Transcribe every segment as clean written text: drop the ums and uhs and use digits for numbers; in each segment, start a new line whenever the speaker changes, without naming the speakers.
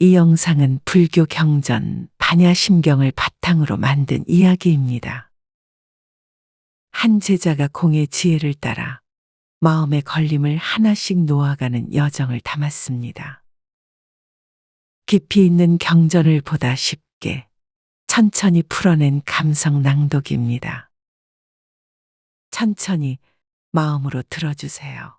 이 영상은 불교 경전 반야심경을 바탕으로 만든 이야기입니다. 한 제자가 공의 지혜를 따라 마음의 걸림을 하나씩 놓아가는 여정을 담았습니다. 깊이 있는 경전을 보다 쉽게 천천히 풀어낸 감성 낭독입니다. 천천히 마음으로 들어주세요.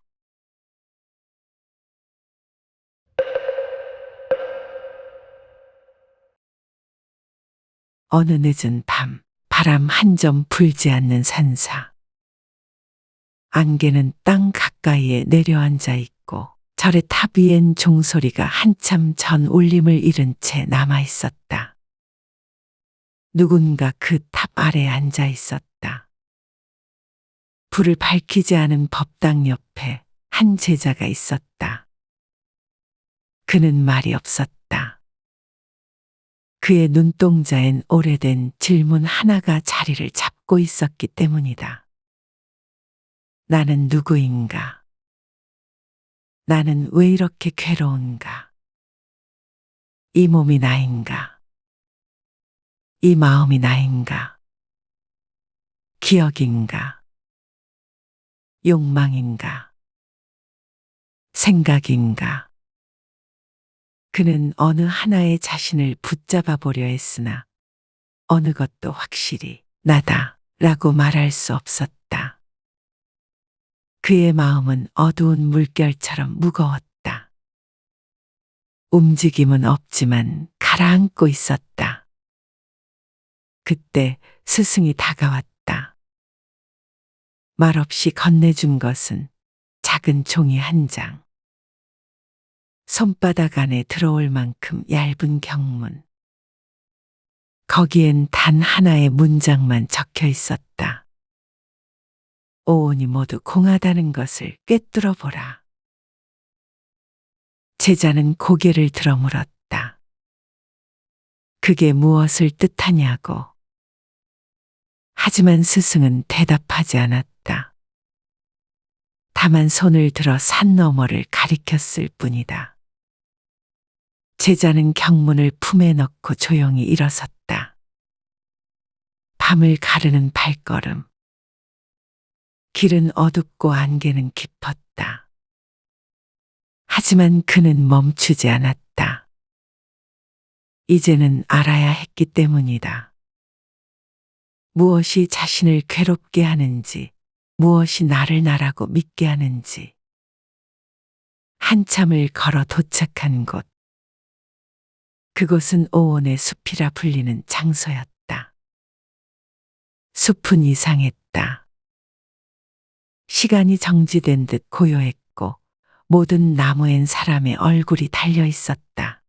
어느 늦은 밤, 바람 한 점 불지 않는 산사. 안개는 땅 가까이에 내려앉아 있고 절의 탑 위엔 종소리가 한참 전 울림을 잃은 채 남아 있었다. 누군가 그 탑 아래 앉아 있었다. 불을 밝히지 않은 법당 옆에 한 제자가 있었다. 그는 말이 없었다. 그의 눈동자엔 오래된 질문 하나가 자리를 잡고 있었기 때문이다. 나는 누구인가? 나는 왜 이렇게 괴로운가? 이 몸이 나인가? 이 마음이 나인가? 기억인가? 욕망인가? 생각인가? 그는 어느 하나의 자신을 붙잡아 보려 했으나 어느 것도 확실히 나다 라고 말할 수 없었다. 그의 마음은 어두운 물결처럼 무거웠다. 움직임은 없지만 가라앉고 있었다. 그때 스승이 다가왔다. 말없이 건네준 것은 작은 종이 한 장. 손바닥 안에 들어올 만큼 얇은 경문. 거기엔 단 하나의 문장만 적혀 있었다. 오온이 모두 공하다는 것을 꿰뚫어 보라. 제자는 고개를 들어 물었다. 그게 무엇을 뜻하냐고. 하지만 스승은 대답하지 않았다. 다만 손을 들어 산 너머를 가리켰을 뿐이다. 제자는 경문을 품에 넣고 조용히 일어섰다. 밤을 가르는 발걸음. 길은 어둡고 안개는 깊었다. 하지만 그는 멈추지 않았다. 이제는 알아야 했기 때문이다. 무엇이 자신을 괴롭게 하는지, 무엇이 나를 나라고 믿게 하는지. 한참을 걸어 도착한 곳. 그곳은 오온의 숲이라 불리는 장소였다. 숲은 이상했다. 시간이 정지된 듯 고요했고 모든 나무엔 사람의 얼굴이 달려 있었다.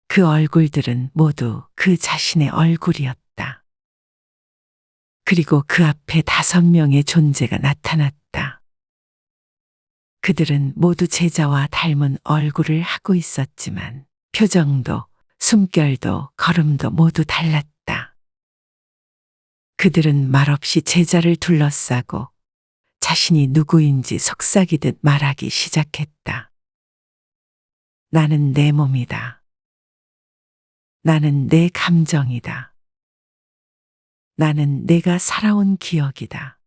그 얼굴들은 모두 그 자신의 얼굴이었다. 그리고 그 앞에 5명의 존재가 나타났다. 그들은 모두 제자와 닮은 얼굴을 하고 있었지만 표정도, 숨결도, 걸음도 모두 달랐다. 그들은 말없이 제자를 둘러싸고 자신이 누구인지 속삭이듯 말하기 시작했다. 나는 내 몸이다. 나는 내 감정이다. 나는 내가 살아온 기억이다.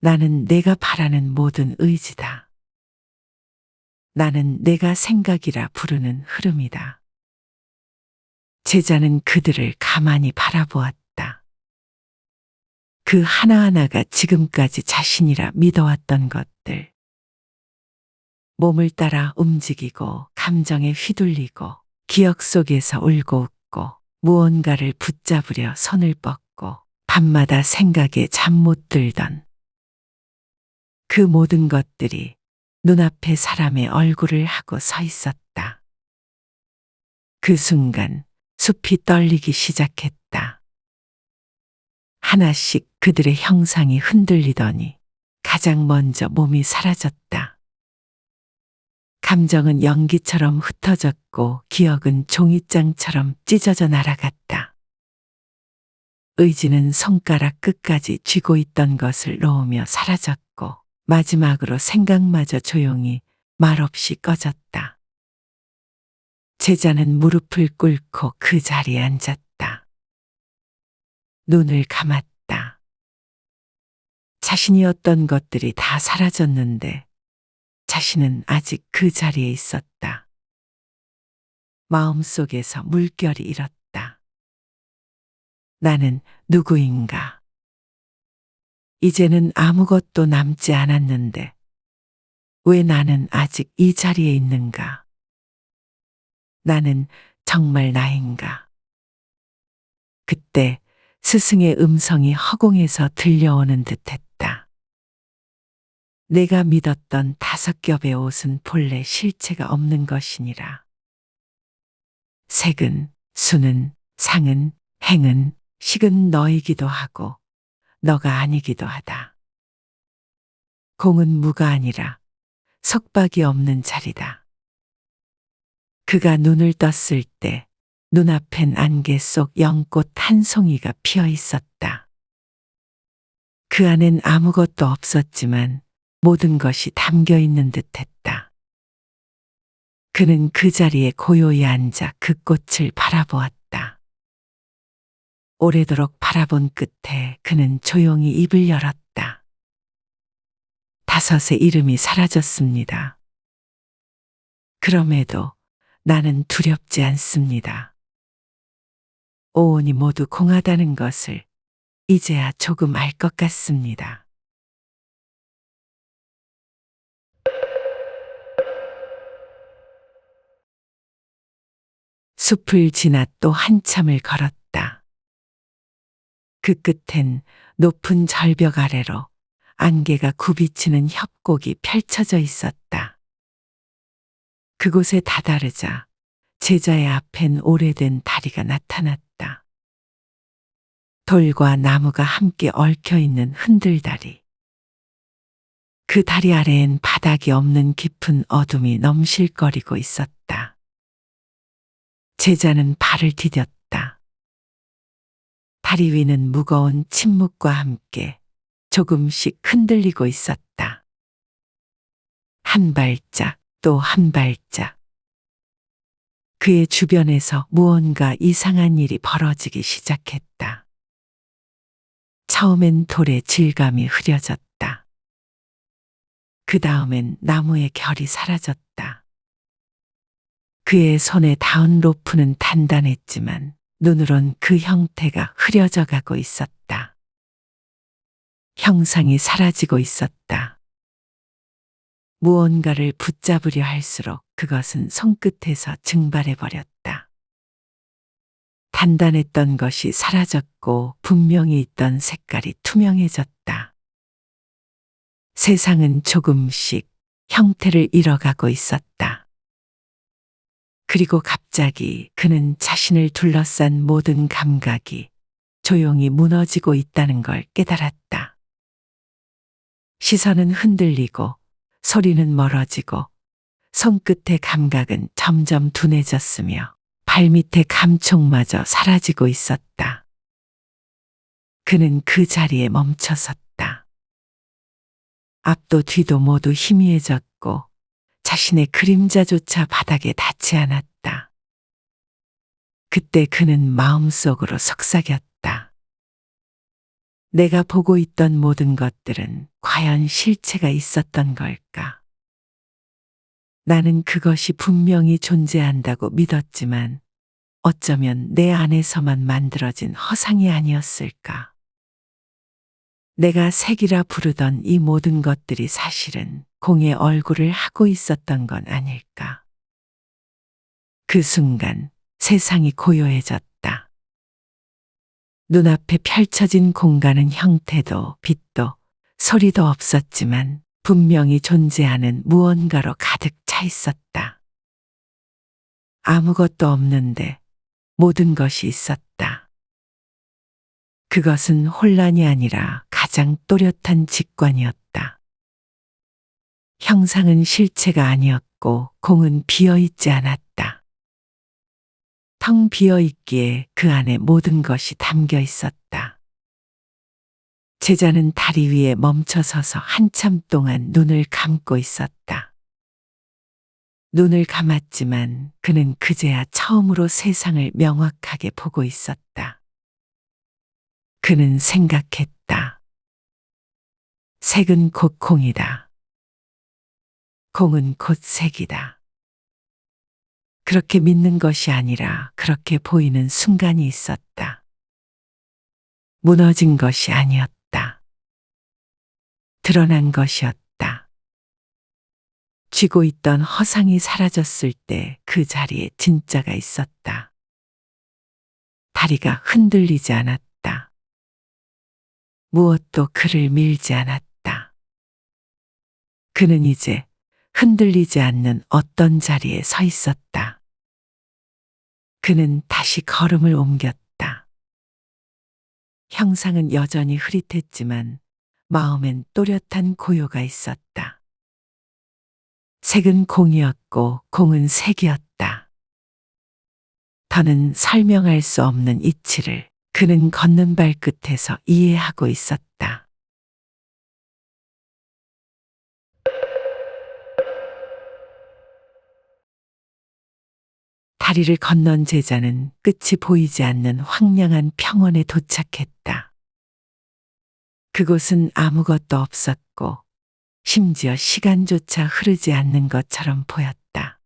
나는 내가 바라는 모든 의지다. 나는 내가 생각이라 부르는 흐름이다. 제자는 그들을 가만히 바라보았다. 그 하나하나가 지금까지 자신이라 믿어왔던 것들. 몸을 따라 움직이고 감정에 휘둘리고 기억 속에서 울고 웃고 무언가를 붙잡으려 손을 뻗고 밤마다 생각에 잠 못 들던 그 모든 것들이 눈앞에 사람의 얼굴을 하고 서 있었다. 그 순간 숲이 떨리기 시작했다. 하나씩 그들의 형상이 흔들리더니 가장 먼저 몸이 사라졌다. 감정은 연기처럼 흩어졌고 기억은 종이장처럼 찢어져 날아갔다. 의지는 손가락 끝까지 쥐고 있던 것을 놓으며 사라졌고 마지막으로 생각마저 조용히 말없이 꺼졌다. 제자는 무릎을 꿇고 그 자리에 앉았다. 눈을 감았다. 자신이었던 것들이 다 사라졌는데 자신은 아직 그 자리에 있었다. 마음속에서 물결이 일었다. 나는 누구인가? 이제는 아무것도 남지 않았는데 왜 나는 아직 이 자리에 있는가? 나는 정말 나인가? 그때 스승의 음성이 허공에서 들려오는 듯했다. 내가 믿었던 5겹의 옷은 본래 실체가 없는 것이니라. 색은, 수는, 상은, 행은, 식은 너이기도 하고 너가 아니기도 하다. 공은 무가 아니라 석박이 없는 자리다. 그가 눈을 떴을 때 눈앞엔 안개 속 연꽃 한 송이가 피어 있었다. 그 안엔 아무것도 없었지만 모든 것이 담겨 있는 듯했다. 그는 그 자리에 고요히 앉아 그 꽃을 바라보았다. 오래도록 바라본 끝에 그는 조용히 입을 열었다. 5의 이름이 사라졌습니다. 그럼에도 나는 두렵지 않습니다. 오온이 모두 공하다는 것을 이제야 조금 알 것 같습니다. 숲을 지나 또 한참을 걸었다. 그 끝엔 높은 절벽 아래로 안개가 굽이치는 협곡이 펼쳐져 있었다. 그곳에 다다르자 제자의 앞엔 오래된 다리가 나타났다. 돌과 나무가 함께 얽혀 있는 흔들다리. 그 다리 아래엔 바닥이 없는 깊은 어둠이 넘실거리고 있었다. 제자는 발을 디뎠다. 다리 위는 무거운 침묵과 함께 조금씩 흔들리고 있었다. 한 발짝 또 한 발짝. 그의 주변에서 무언가 이상한 일이 벌어지기 시작했다. 처음엔 돌의 질감이 흐려졌다. 그 다음엔 나무의 결이 사라졌다. 그의 손에 닿은 로프는 단단했지만 눈으론 그 형태가 흐려져 가고 있었다. 형상이 사라지고 있었다. 무언가를 붙잡으려 할수록 그것은 손끝에서 증발해 버렸다. 단단했던 것이 사라졌고 분명히 있던 색깔이 투명해졌다. 세상은 조금씩 형태를 잃어가고 있었다. 그리고 갑자기 그는 자신을 둘러싼 모든 감각이 조용히 무너지고 있다는 걸 깨달았다. 시선은 흔들리고 소리는 멀어지고 손끝의 감각은 점점 둔해졌으며 발밑의 감촉마저 사라지고 있었다. 그는 그 자리에 멈춰 섰다. 앞도 뒤도 모두 희미해졌고 자신의 그림자조차 바닥에 닿지 않았다. 그때 그는 마음속으로 속삭였다. 내가 보고 있던 모든 것들은 과연 실체가 있었던 걸까? 나는 그것이 분명히 존재한다고 믿었지만 어쩌면 내 안에서만 만들어진 허상이 아니었을까? 내가 색이라 부르던 이 모든 것들이 사실은 공의 얼굴을 하고 있었던 건 아닐까? 그 순간 세상이 고요해졌다. 눈앞에 펼쳐진 공간은 형태도 빛도 소리도 없었지만 분명히 존재하는 무언가로 가득 차 있었다. 아무것도 없는데 모든 것이 있었다. 그것은 혼란이 아니라 가장 또렷한 직관이었다. 형상은 실체가 아니었고 공은 비어있지 않았다. 텅 비어있기에 그 안에 모든 것이 담겨 있었다. 제자는 다리 위에 멈춰 서서 한참 동안 눈을 감고 있었다. 눈을 감았지만 그는 그제야 처음으로 세상을 명확하게 보고 있었다. 그는 생각했다. 색은 곧 공이다. 공은 곧 색이다. 그렇게 믿는 것이 아니라 그렇게 보이는 순간이 있었다. 무너진 것이 아니었다. 드러난 것이었다. 쥐고 있던 허상이 사라졌을 때 그 자리에 진짜가 있었다. 다리가 흔들리지 않았다. 무엇도 그를 밀지 않았다. 그는 이제 흔들리지 않는 어떤 자리에 서 있었다. 그는 다시 걸음을 옮겼다. 형상은 여전히 흐릿했지만 마음엔 또렷한 고요가 있었다. 색은 공이었고 공은 색이었다. 더는 설명할 수 없는 이치를 그는 걷는 발끝에서 이해하고 있었다. 다리를 건넌 제자는 끝이 보이지 않는 황량한 평원에 도착했다. 그곳은 아무것도 없었고 심지어 시간조차 흐르지 않는 것처럼 보였다.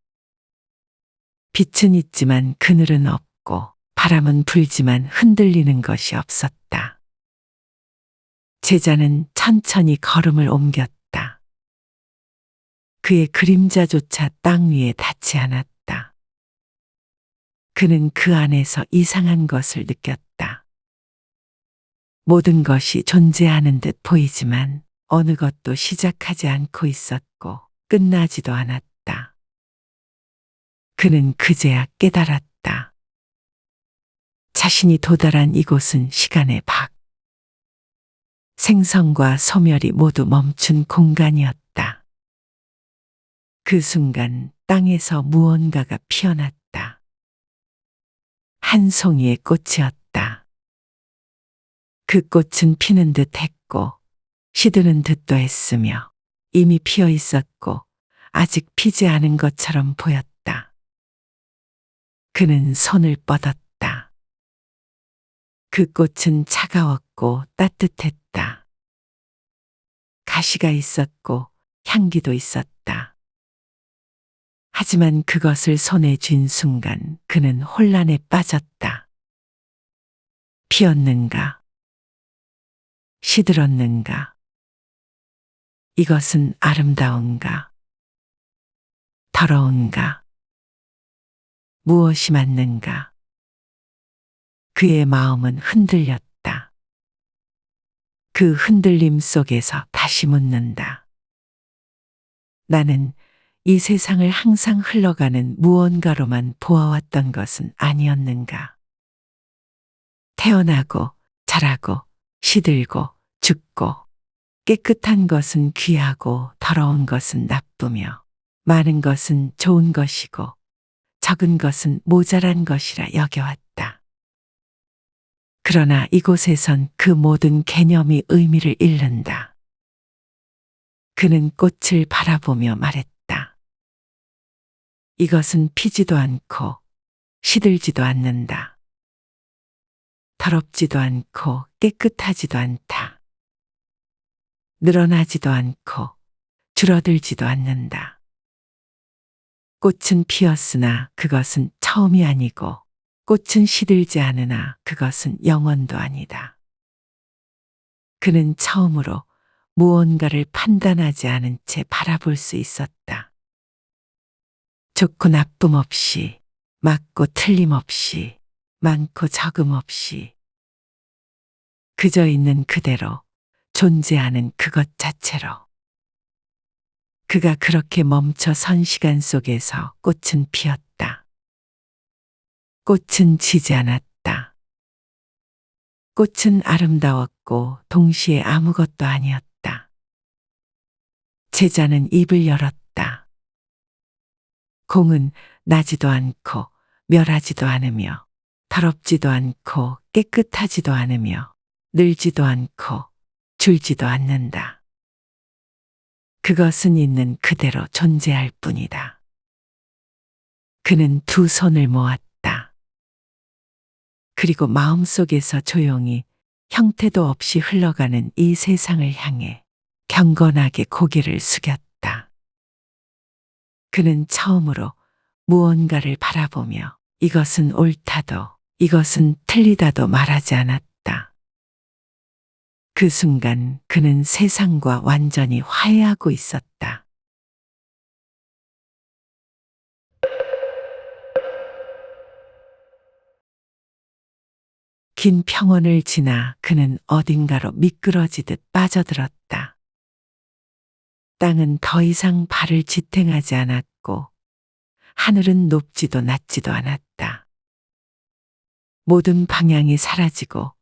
빛은 있지만 그늘은 없고 바람은 불지만 흔들리는 것이 없었다. 제자는 천천히 걸음을 옮겼다. 그의 그림자조차 땅 위에 닿지 않았다. 그는 그 안에서 이상한 것을 느꼈다. 모든 것이 존재하는 듯 보이지만 어느 것도 시작하지 않고 있었고 끝나지도 않았다. 그는 그제야 깨달았다. 자신이 도달한 이곳은 시간의 밖. 생성과 소멸이 모두 멈춘 공간이었다. 그 순간 땅에서 무언가가 피어났다. 한 송이의 꽃이었다. 그 꽃은 피는 듯 했고 시드는 듯도 했으며 이미 피어 있었고 아직 피지 않은 것처럼 보였다. 그는 손을 뻗었다. 그 꽃은 차가웠고 따뜻했다. 가시가 있었고 향기도 있었다. 하지만 그것을 손에 쥔 순간 그는 혼란에 빠졌다. 피었는가? 시들었는가? 이것은 아름다운가? 더러운가? 무엇이 맞는가? 그의 마음은 흔들렸다. 그 흔들림 속에서 다시 묻는다. 나는 이 세상을 항상 흘러가는 무언가로만 보아왔던 것은 아니었는가? 태어나고 자라고 시들고 죽고 깨끗한 것은 귀하고 더러운 것은 나쁘며 많은 것은 좋은 것이고 적은 것은 모자란 것이라 여겨왔다. 그러나 이곳에선 그 모든 개념이 의미를 잃는다. 그는 꽃을 바라보며 말했다. 이것은 피지도 않고 시들지도 않는다. 더럽지도 않고 깨끗하지도 않다. 늘어나지도 않고 줄어들지도 않는다. 꽃은 피었으나 그것은 처음이 아니고 꽃은 시들지 않으나 그것은 영원도 아니다. 그는 처음으로 무언가를 판단하지 않은 채 바라볼 수 있었다. 좋고 나쁨 없이, 맞고 틀림 없이, 많고 적음 없이, 그저 있는 그대로 존재하는 그것 자체로. 그가 그렇게 멈춰 선 시간 속에서 꽃은 피었다. 꽃은 지지 않았다. 꽃은 아름다웠고 동시에 아무것도 아니었다. 제자는 입을 열었다. 공은 나지도 않고 멸하지도 않으며 더럽지도 않고 깨끗하지도 않으며 늘지도 않고 줄지도 않는다. 그것은 있는 그대로 존재할 뿐이다. 그는 두 손을 모았다. 그리고 마음속에서 조용히 형태도 없이 흘러가는 이 세상을 향해 경건하게 고개를 숙였다. 그는 처음으로 무언가를 바라보며 이것은 옳다도 이것은 틀리다도 말하지 않았다. 그 순간 그는 세상과 완전히 화해하고 있었다. 긴 평원을 지나 그는 어딘가로 미끄러지듯 빠져들었다. 땅은 더 이상 발을 지탱하지 않았고 하늘은 높지도 낮지도 않았다. 모든 방향이 사라지고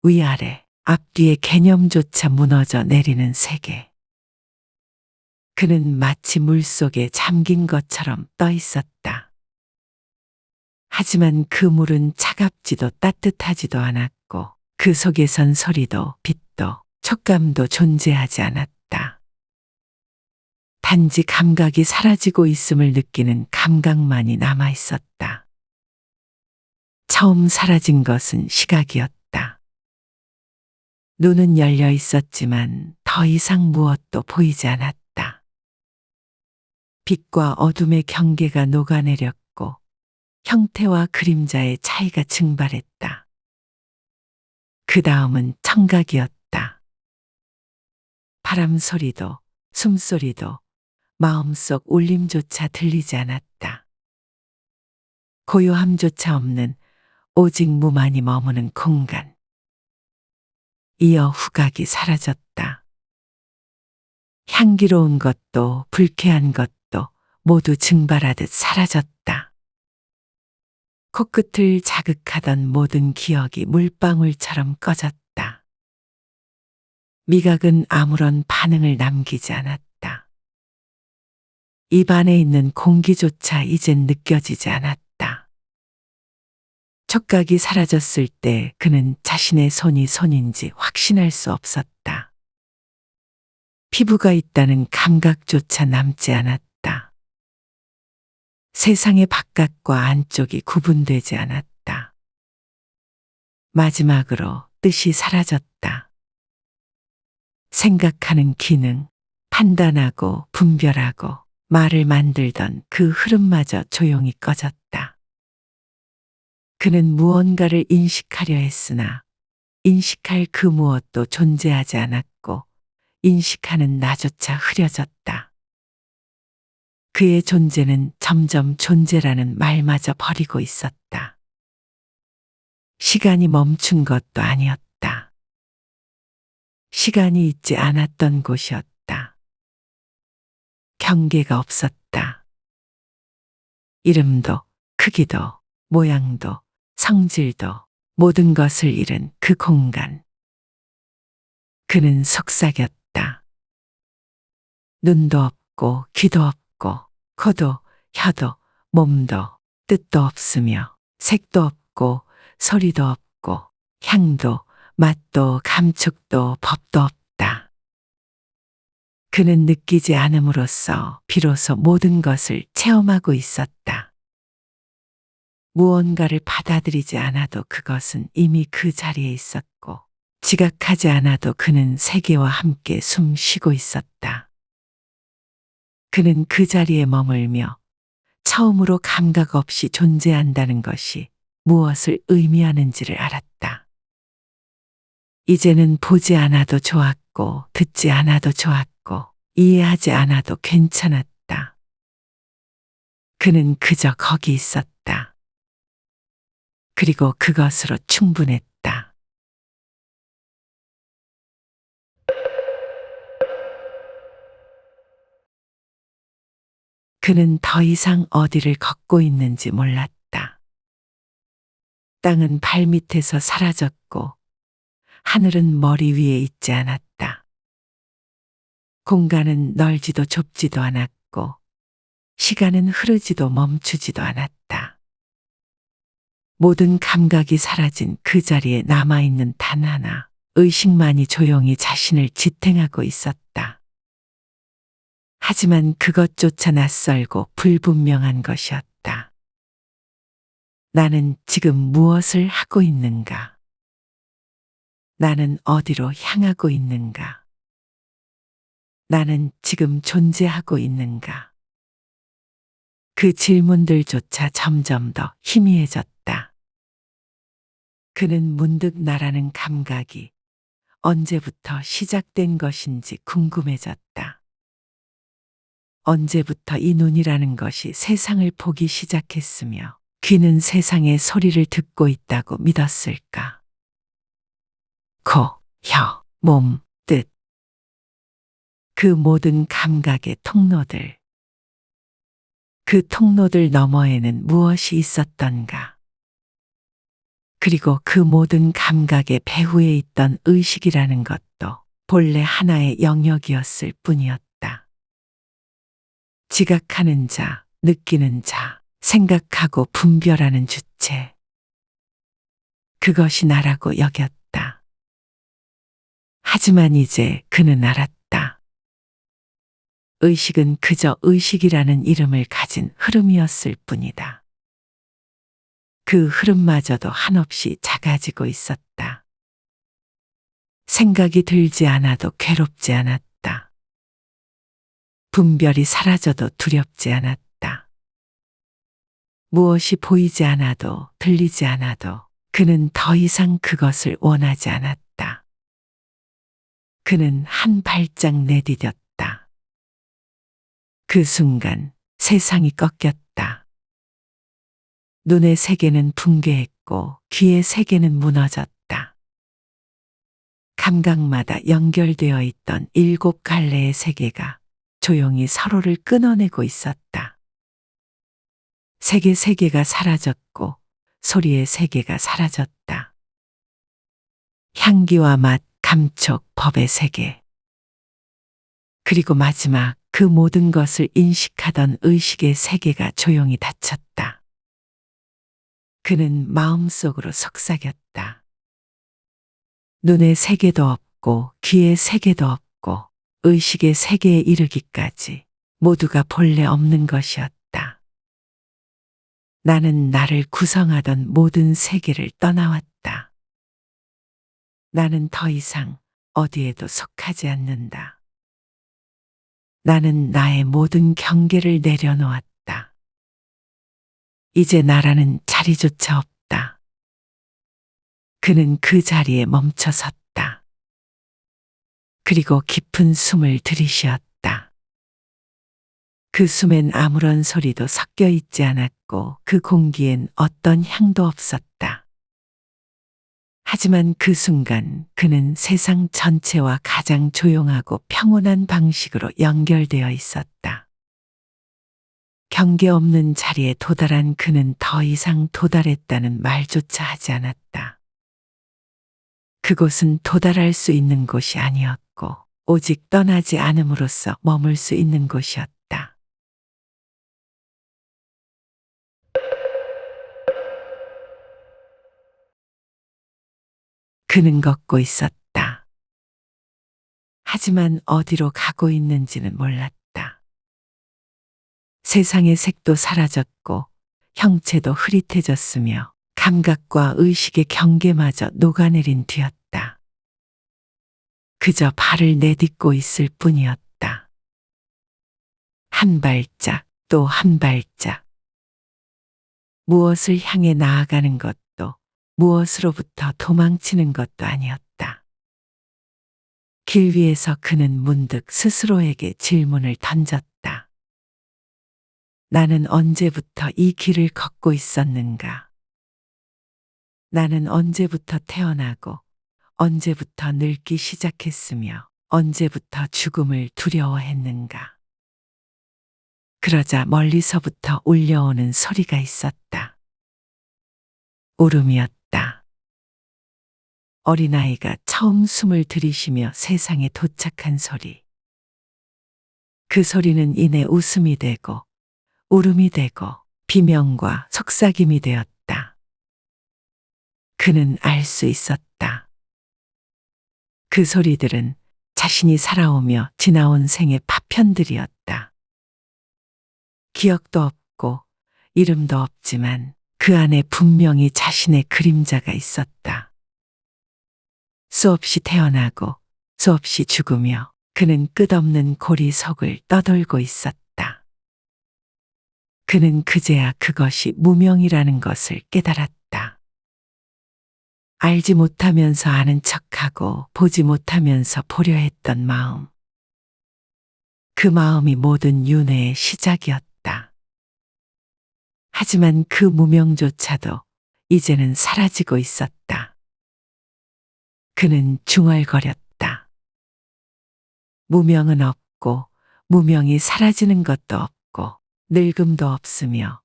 위아래 앞뒤의 개념조차 무너져 내리는 세계. 그는 마치 물속에 잠긴 것처럼 떠 있었다. 하지만 그 물은 차갑지도 따뜻하지도 않았고 그 속에선 소리도 빛도 촉감도 존재하지 않았다. 단지 감각이 사라지고 있음을 느끼는 감각만이 남아 있었다. 처음 사라진 것은 시각이었다. 눈은 열려 있었지만 더 이상 무엇도 보이지 않았다. 빛과 어둠의 경계가 녹아내렸고 형태와 그림자의 차이가 증발했다. 그 다음은 청각이었다. 바람 소리도 숨소리도 마음속 울림조차 들리지 않았다. 고요함조차 없는 오직 무만이 머무는 공간. 이어 후각이 사라졌다. 향기로운 것도 불쾌한 것도 모두 증발하듯 사라졌다. 코끝을 자극하던 모든 기억이 물방울처럼 꺼졌다. 미각은 아무런 반응을 남기지 않았다. 입 안에 있는 공기조차 이젠 느껴지지 않았다. 촉각이 사라졌을 때 그는 자신의 손이 손인지 확신할 수 없었다. 피부가 있다는 감각조차 남지 않았다. 세상의 바깥과 안쪽이 구분되지 않았다. 마지막으로 뜻이 사라졌다. 생각하는 기능, 판단하고 분별하고 말을 만들던 그 흐름마저 조용히 꺼졌다. 그는 무언가를 인식하려 했으나 인식할 그 무엇도 존재하지 않았고 인식하는 나조차 흐려졌다. 그의 존재는 점점 존재라는 말마저 버리고 있었다. 시간이 멈춘 것도 아니었다. 시간이 있지 않았던 곳이었다. 경계가 없었다. 이름도 크기도 모양도 성질도 모든 것을 잃은 그 공간. 그는 속삭였다. 눈도 없고 귀도 없고 코도 혀도 몸도 뜻도 없으며 색도 없고 소리도 없고 향도 맛도 감촉도 법도 없다. 그는 느끼지 않음으로써 비로소 모든 것을 체험하고 있었다. 무언가를 받아들이지 않아도 그것은 이미 그 자리에 있었고 지각하지 않아도 그는 세계와 함께 숨 쉬고 있었다. 그는 그 자리에 머물며 처음으로 감각 없이 존재한다는 것이 무엇을 의미하는지를 알았다. 이제는 보지 않아도 좋았고 듣지 않아도 좋았고 이해하지 않아도 괜찮았다. 그는 그저 거기 있었다. 그리고 그것으로 충분했다. 그는 더 이상 어디를 걷고 있는지 몰랐다. 땅은 발밑에서 사라졌고 하늘은 머리 위에 있지 않았다. 공간은 넓지도 좁지도 않았고 시간은 흐르지도 멈추지도 않았다. 모든 감각이 사라진 그 자리에 남아있는 단 하나, 의식만이 조용히 자신을 지탱하고 있었다. 하지만 그것조차 낯설고 불분명한 것이었다. 나는 지금 무엇을 하고 있는가? 나는 어디로 향하고 있는가? 나는 지금 존재하고 있는가? 그 질문들조차 점점 더 희미해졌다. 그는 문득 나라는 감각이 언제부터 시작된 것인지 궁금해졌다. 언제부터 이 눈이라는 것이 세상을 보기 시작했으며 귀는 세상의 소리를 듣고 있다고 믿었을까? 코, 혀, 몸, 뜻. 그 모든 감각의 통로들. 그 통로들 너머에는 무엇이 있었던가? 그리고 그 모든 감각의 배후에 있던 의식이라는 것도 본래 하나의 영역이었을 뿐이었다. 지각하는 자, 느끼는 자, 생각하고 분별하는 주체. 그것이 나라고 여겼다. 하지만 이제 그는 알았다. 의식은 그저 의식이라는 이름을 가진 흐름이었을 뿐이다. 그 흐름마저도 한없이 작아지고 있었다. 생각이 들지 않아도 괴롭지 않았다. 분별이 사라져도 두렵지 않았다. 무엇이 보이지 않아도 들리지 않아도 그는 더 이상 그것을 원하지 않았다. 그는 한 발짝 내디뎠다. 그 순간 세상이 꺾였다. 눈의 세계는 붕괴했고 귀의 세계는 무너졌다. 감각마다 연결되어 있던 7갈래의 세계가 조용히 서로를 끊어내고 있었다. 색의 세계가 사라졌고 소리의 세계가 사라졌다. 향기와 맛, 감촉, 법의 세계. 그리고 마지막 그 모든 것을 인식하던 의식의 세계가 조용히 닫혔다. 그는 마음속으로 속삭였다. 눈의 세계도 없고 귀의 세계도 없고 의식의 세계에 이르기까지 모두가 본래 없는 것이었다. 나는 나를 구성하던 모든 세계를 떠나왔다. 나는 더 이상 어디에도 속하지 않는다. 나는 나의 모든 경계를 내려놓았다. 이제 나라는 자리조차 없다. 그는 그 자리에 멈춰 섰다. 그리고 깊은 숨을 들이쉬었다. 그 숨엔 아무런 소리도 섞여 있지 않았고 그 공기엔 어떤 향도 없었다. 하지만 그 순간 그는 세상 전체와 가장 조용하고 평온한 방식으로 연결되어 있었다. 경계 없는 자리에 도달한 그는 더 이상 도달했다는 말조차 하지 않았다. 그곳은 도달할 수 있는 곳이 아니었고 오직 떠나지 않음으로써 머물 수 있는 곳이었다. 그는 걷고 있었다. 하지만 어디로 가고 있는지는 몰랐다. 세상의 색도 사라졌고 형체도 흐릿해졌으며 감각과 의식의 경계마저 녹아내린 뒤였다. 그저 발을 내딛고 있을 뿐이었다. 한 발짝 또 한 발짝. 무엇을 향해 나아가는 것도 무엇으로부터 도망치는 것도 아니었다. 길 위에서 그는 문득 스스로에게 질문을 던졌다. 나는 언제부터 이 길을 걷고 있었는가? 나는 언제부터 태어나고 언제부터 늙기 시작했으며 언제부터 죽음을 두려워했는가? 그러자 멀리서부터 울려오는 소리가 있었다. 울음이었다. 어린아이가 처음 숨을 들이쉬며 세상에 도착한 소리. 그 소리는 이내 웃음이 되고 울음이 되고 비명과 속삭임이 되었다. 그는 알 수 있었다. 그 소리들은 자신이 살아오며 지나온 생의 파편들이었다. 기억도 없고 이름도 없지만 그 안에 분명히 자신의 그림자가 있었다. 수없이 태어나고 수없이 죽으며 그는 끝없는 고리 속을 떠돌고 있었다. 그는 그제야 그것이 무명이라는 것을 깨달았다. 알지 못하면서 아는 척하고 보지 못하면서 보려 했던 마음. 그 마음이 모든 윤회의 시작이었다. 하지만 그 무명조차도 이제는 사라지고 있었다. 그는 중얼거렸다. 무명은 없고 무명이 사라지는 것도 없고 늙음도 없으며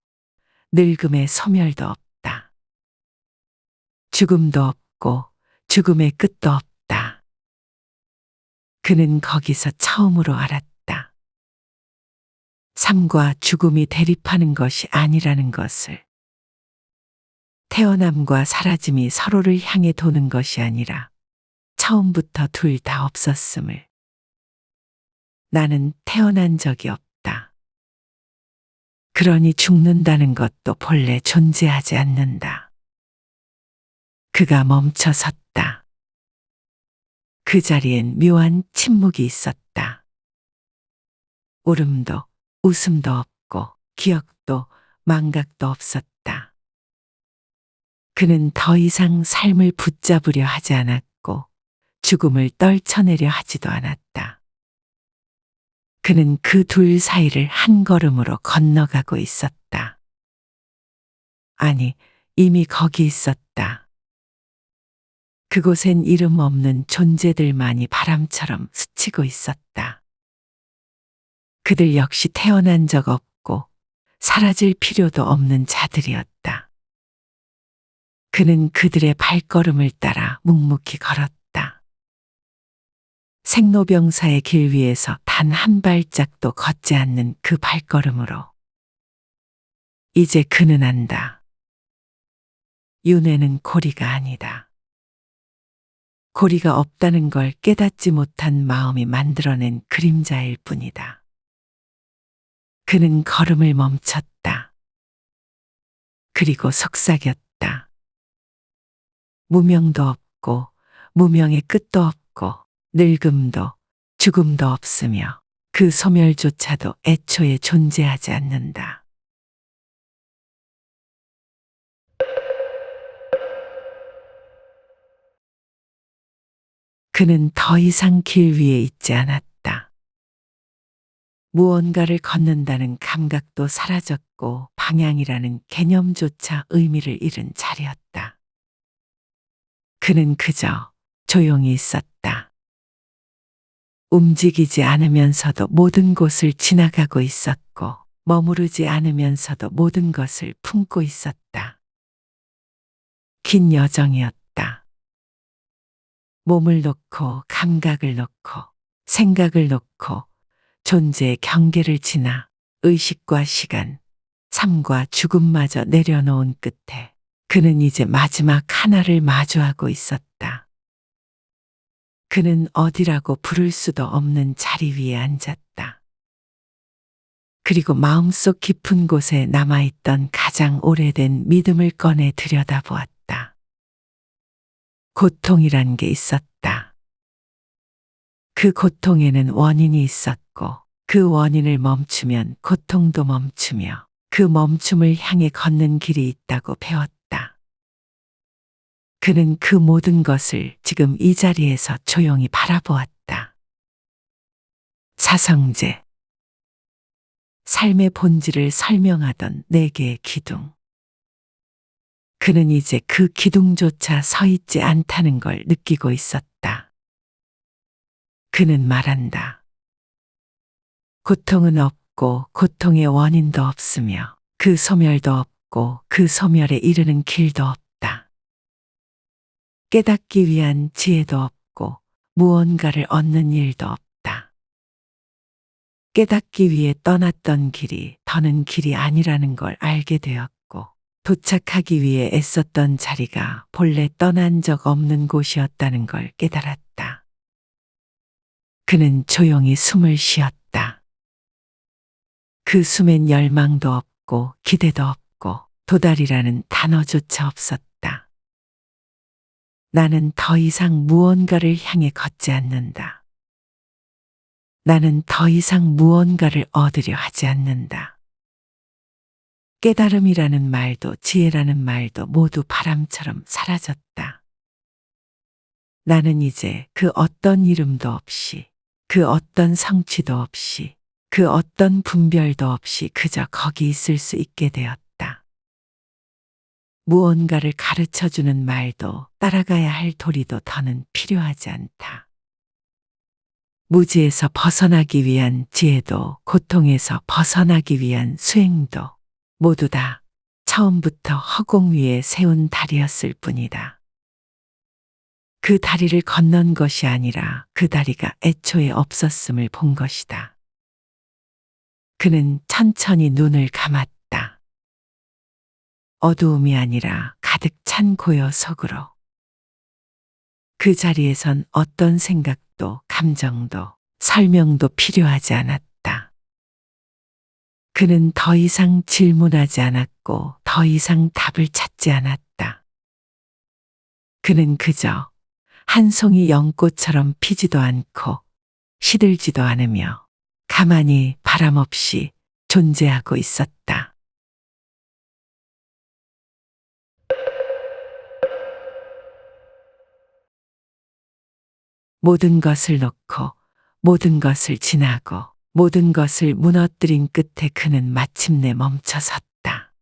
늙음의 소멸도 없다. 죽음도 없고 죽음의 끝도 없다. 그는 거기서 처음으로 알았다. 삶과 죽음이 대립하는 것이 아니라는 것을. 태어남과 사라짐이 서로를 향해 도는 것이 아니라 처음부터 둘 다 없었음을. 나는 태어난 적이 없다. 그러니 죽는다는 것도 본래 존재하지 않는다. 그가 멈춰 섰다. 그 자리엔 묘한 침묵이 있었다. 울음도 웃음도 없고 기억도 망각도 없었다. 그는 더 이상 삶을 붙잡으려 하지 않았고 죽음을 떨쳐내려 하지도 않았다. 그는 그 둘 사이를 한 걸음으로 건너가고 있었다. 아니, 이미 거기 있었다. 그곳엔 이름 없는 존재들만이 바람처럼 스치고 있었다. 그들 역시 태어난 적 없고 사라질 필요도 없는 자들이었다. 그는 그들의 발걸음을 따라 묵묵히 걸었다. 생로병사의 길 위에서 단 한 발짝도 걷지 않는 그 발걸음으로. 이제 그는 안다. 윤회는 고리가 아니다. 고리가 없다는 걸 깨닫지 못한 마음이 만들어낸 그림자일 뿐이다. 그는 걸음을 멈췄다. 그리고 속삭였다. 무명도 없고 무명의 끝도 없고 늙음도 죽음도 없으며 그 소멸조차도 애초에 존재하지 않는다. 그는 더 이상 길 위에 있지 않았다. 무언가를 걷는다는 감각도 사라졌고 방향이라는 개념조차 의미를 잃은 자리였다. 그는 그저 조용히 있었다. 움직이지 않으면서도 모든 곳을 지나가고 있었고 머무르지 않으면서도 모든 것을 품고 있었다. 긴 여정이었다. 몸을 놓고 감각을 놓고 생각을 놓고 존재의 경계를 지나 의식과 시간, 삶과 죽음마저 내려놓은 끝에 그는 이제 마지막 하나를 마주하고 있었다. 그는 어디라고 부를 수도 없는 자리 위에 앉았다. 그리고 마음속 깊은 곳에 남아있던 가장 오래된 믿음을 꺼내 들여다보았다. 고통이란 게 있었다. 그 고통에는 원인이 있었고 그 원인을 멈추면 고통도 멈추며 그 멈춤을 향해 걷는 길이 있다고 배웠다. 그는 그 모든 것을 지금 이 자리에서 조용히 바라보았다. 사성제. 삶의 본질을 설명하던 네 개의 기둥. 그는 이제 그 기둥조차 서 있지 않다는 걸 느끼고 있었다. 그는 말한다. 고통은 없고 고통의 원인도 없으며 그 소멸도 없고 그 소멸에 이르는 길도 없다. 깨닫기 위한 지혜도 없고 무언가를 얻는 일도 없다. 깨닫기 위해 떠났던 길이 더는 길이 아니라는 걸 알게 되었고 도착하기 위해 애썼던 자리가 본래 떠난 적 없는 곳이었다는 걸 깨달았다. 그는 조용히 숨을 쉬었다. 그 숨엔 열망도 없고 기대도 없고 도달이라는 단어조차 없었다. 나는 더 이상 무언가를 향해 걷지 않는다. 나는 더 이상 무언가를 얻으려 하지 않는다. 깨달음이라는 말도 지혜라는 말도 모두 바람처럼 사라졌다. 나는 이제 그 어떤 이름도 없이, 그 어떤 성취도 없이, 그 어떤 분별도 없이 그저 거기 있을 수 있게 되었다. 무언가를 가르쳐주는 말도 따라가야 할 도리도 더는 필요하지 않다. 무지에서 벗어나기 위한 지혜도 고통에서 벗어나기 위한 수행도 모두 다 처음부터 허공 위에 세운 다리였을 뿐이다. 그 다리를 건넌 것이 아니라 그 다리가 애초에 없었음을 본 것이다. 그는 천천히 눈을 감았다. 어두움이 아니라 가득 찬 고요 속으로. 그 자리에선 어떤 생각도 감정도 설명도 필요하지 않았다. 그는 더 이상 질문하지 않았고 더 이상 답을 찾지 않았다. 그는 그저 한 송이 연꽃처럼 피지도 않고 시들지도 않으며 가만히 바람 없이 존재하고 있었다. 모든 것을 놓고 모든 것을 지나고 모든 것을 무너뜨린 끝에 그는 마침내 멈춰섰다.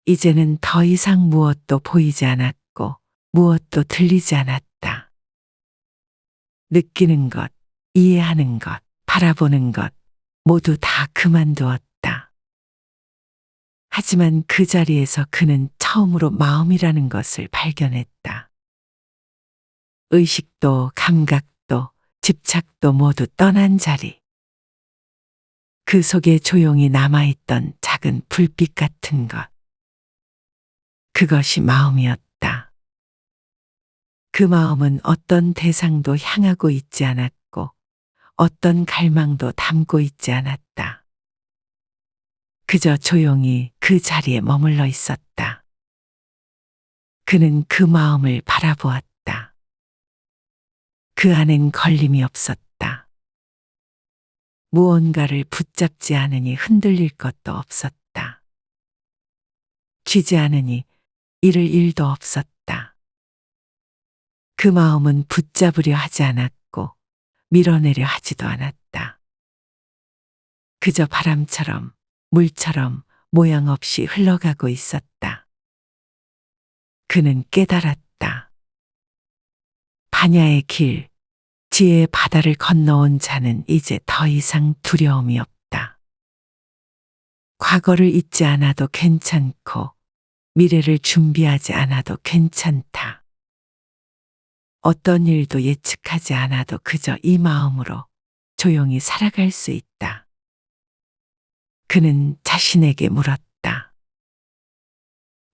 이제는 더 이상 무엇도 보이지 않았고 무엇도 들리지 않았다. 느끼는 것, 이해하는 것, 바라보는 것 모두 다 그만두었다. 하지만 그 자리에서 그는 처음으로 마음이라는 것을 발견했다. 의식도 감각도 집착도 모두 떠난 자리. 그 속에 조용히 남아있던 작은 불빛 같은 것. 그것이 마음이었다. 그 마음은 어떤 대상도 향하고 있지 않았고 어떤 갈망도 담고 있지 않았다. 그저 조용히 그 자리에 머물러 있었다. 그는 그 마음을 바라보았다. 그 안엔 걸림이 없었다. 무언가를 붙잡지 않으니 흔들릴 것도 없었다. 쥐지 않으니 잃을 일도 없었다. 그 마음은 붙잡으려 하지 않았고 밀어내려 하지도 않았다. 그저 바람처럼 물처럼 모양 없이 흘러가고 있었다. 그는 깨달았다. 반야의 길, 지혜의 바다를 건너온 자는 이제 더 이상 두려움이 없다. 과거를 잊지 않아도 괜찮고 미래를 준비하지 않아도 괜찮다. 어떤 일도 예측하지 않아도 그저 이 마음으로 조용히 살아갈 수 있다. 그는 자신에게 물었다.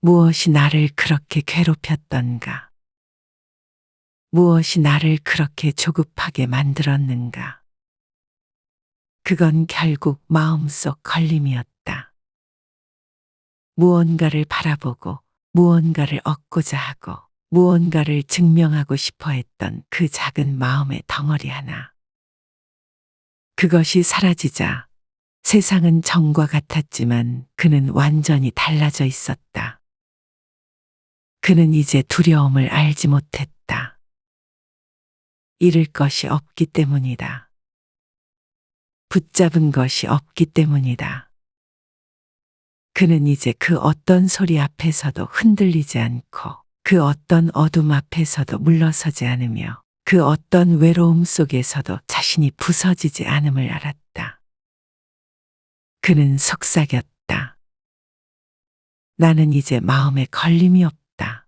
무엇이 나를 그렇게 괴롭혔던가? 무엇이 나를 그렇게 조급하게 만들었는가? 그건 결국 마음속 걸림이었다. 무언가를 바라보고 무언가를 얻고자 하고 무언가를 증명하고 싶어 했던 그 작은 마음의 덩어리 하나. 그것이 사라지자 세상은 전과 같았지만 그는 완전히 달라져 있었다. 그는 이제 두려움을 알지 못했다. 잃을 것이 없기 때문이다. 붙잡은 것이 없기 때문이다. 그는 이제 그 어떤 소리 앞에서도 흔들리지 않고 그 어떤 어둠 앞에서도 물러서지 않으며 그 어떤 외로움 속에서도 자신이 부서지지 않음을 알았다. 그는 속삭였다. 나는 이제 마음에 걸림이 없다.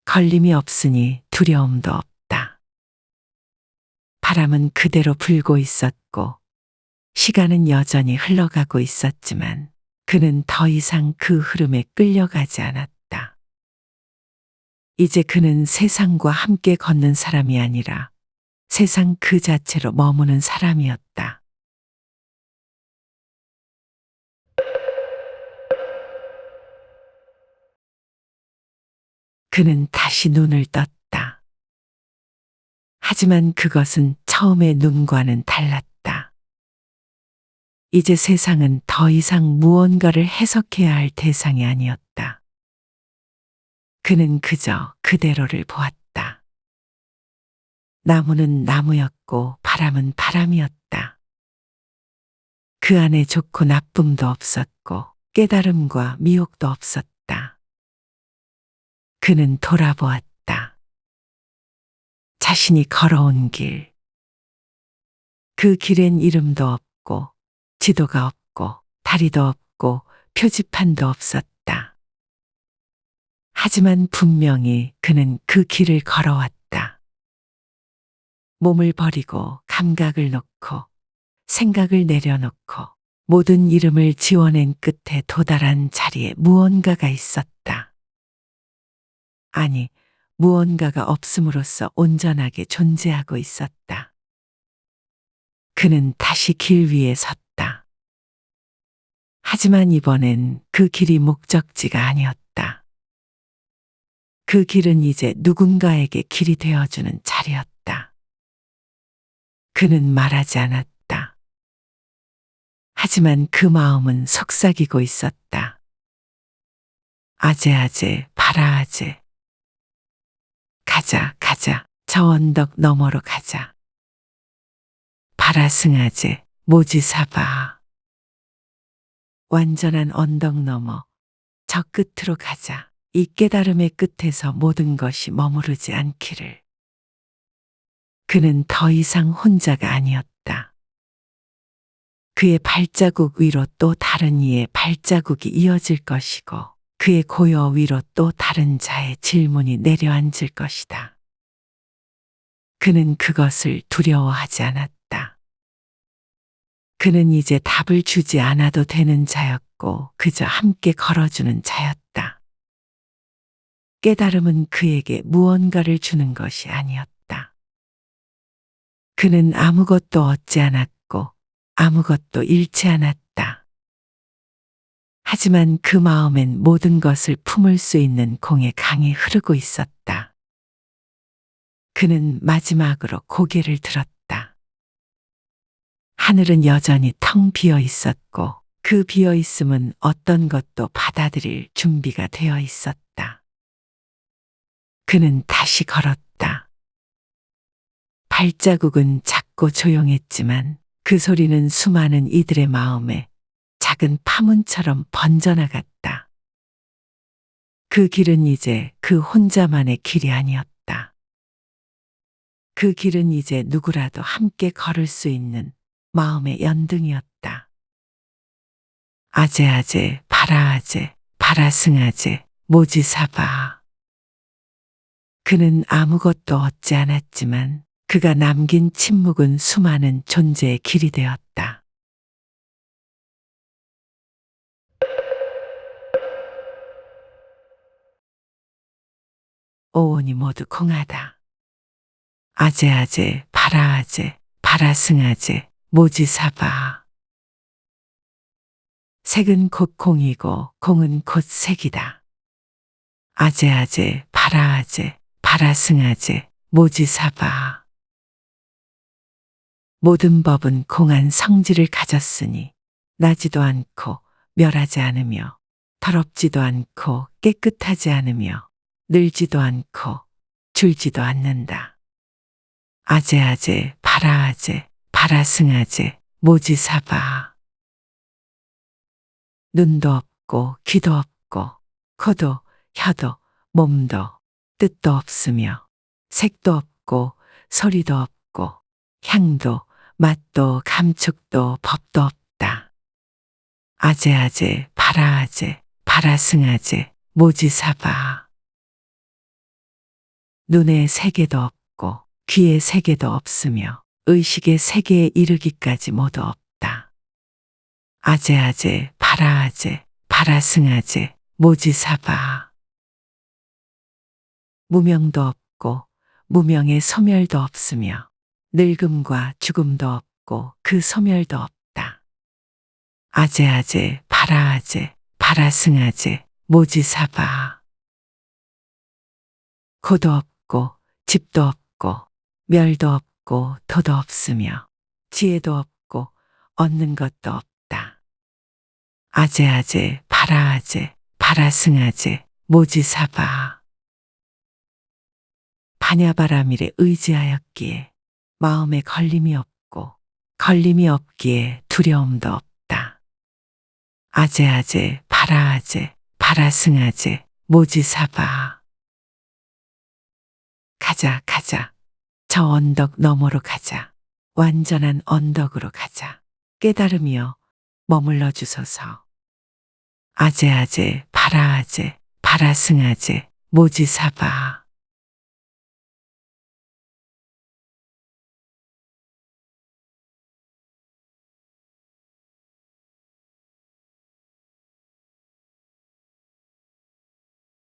걸림이 없으니 두려움도 없다. 바람은 그대로 불고 있었고 시간은 여전히 흘러가고 있었지만 그는 더 이상 그 흐름에 끌려가지 않았다. 이제 그는 세상과 함께 걷는 사람이 아니라 세상 그 자체로 머무는 사람이었다. 그는 다시 눈을 떴다. 하지만 그것은 처음의 눈과는 달랐다. 이제 세상은 더 이상 무언가를 해석해야 할 대상이 아니었다. 그는 그저 그대로를 보았다. 나무는 나무였고 바람은 바람이었다. 그 안에 좋고 나쁨도 없었고 깨달음과 미혹도 없었다. 그는 돌아보았다. 자신이 걸어온 길. 그 길엔 이름도 없고 지도가 없고 다리도 없고 표지판도 없었다. 하지만 분명히 그는 그 길을 걸어왔다. 몸을 버리고 감각을 놓고 생각을 내려놓고 모든 이름을 지워낸 끝에 도달한 자리에 무언가가 있었다. 아니, 무언가가 없음으로써 온전하게 존재하고 있었다. 그는 다시 길 위에 섰다. 하지만 이번엔 그 길이 목적지가 아니었다. 그 길은 이제 누군가에게 길이 되어주는 자리였다. 그는 말하지 않았다. 하지만 그 마음은 속삭이고 있었다. 아재아재, 바라아재. 가자, 가자. 저 언덕 너머로 가자. 바라승아재, 모지사바. 완전한 언덕 너머, 저 끝으로 가자. 이 깨달음의 끝에서 모든 것이 머무르지 않기를. 그는 더 이상 혼자가 아니었다. 그의 발자국 위로 또 다른 이의 발자국이 이어질 것이고 그의 고요 위로 또 다른 자의 질문이 내려앉을 것이다. 그는 그것을 두려워하지 않았다. 그는 이제 답을 주지 않아도 되는 자였고 그저 함께 걸어주는 자였다. 깨달음은 그에게 무언가를 주는 것이 아니었다. 그는 아무것도 얻지 않았고 아무것도 잃지 않았다. 하지만 그 마음엔 모든 것을 품을 수 있는 공의 강이 흐르고 있었다. 그는 마지막으로 고개를 들었다. 하늘은 여전히 텅 비어 있었고 그 비어 있음은 어떤 것도 받아들일 준비가 되어 있었다. 그는 다시 걸었다. 발자국은 작고 조용했지만 그 소리는 수많은 이들의 마음에 작은 파문처럼 번져나갔다. 그 길은 이제 그 혼자만의 길이 아니었다. 그 길은 이제 누구라도 함께 걸을 수 있는 마음의 연등이었다. 아재아재, 바라아재, 바라승아재, 모지사바. 그는 아무것도 얻지 않았지만 그가 남긴 침묵은 수많은 존재의 길이 되었다. 오온이 모두 공하다. 아재아재, 바라아재, 바라승아재, 모지사바. 색은 곧 공이고 공은 곧 색이다. 아재아재, 바라아재, 바라승아재, 모지사바. 모든 법은 공한 성질을 가졌으니 나지도 않고 멸하지 않으며 더럽지도 않고 깨끗하지 않으며 늘지도 않고 줄지도 않는다. 아재아재, 바라아재, 바라승아재, 모지사바. 눈도 없고 귀도 없고 코도 혀도 몸도 뜻도 없으며 색도 없고 소리도 없고 향도 맛도 감촉도 법도 없다. 아재아재, 바라아재, 바라승아재, 모지사바. 눈에 세계도 없고 귀에 세계도 없으며 의식의 세계에 이르기까지 모두 없다. 아재아재, 바라아재, 바라승아재, 모지사바. 무명도 없고 무명의 소멸도 없으며 늙음과 죽음도 없고 그 소멸도 없다. 아재아재, 바라아재, 바라승아재, 모지사바. 고도 없고 집도 없고 멸도 없고 도도 없으며 지혜도 없고 얻는 것도 없다. 아재아재 바라아재 바라승아재 모지사바. 바냐바라밀에 의지하였기에 마음에 걸림이 없고 걸림이 없기에 두려움도 없다. 아재아재 바라아재 바라승아재 모지사바. 가자 가자. 저 언덕 너머로 가자. 완전한 언덕으로 가자. 깨달으며 머물러 주소서. 아재아재 바라아재 바라승아재 모지사바.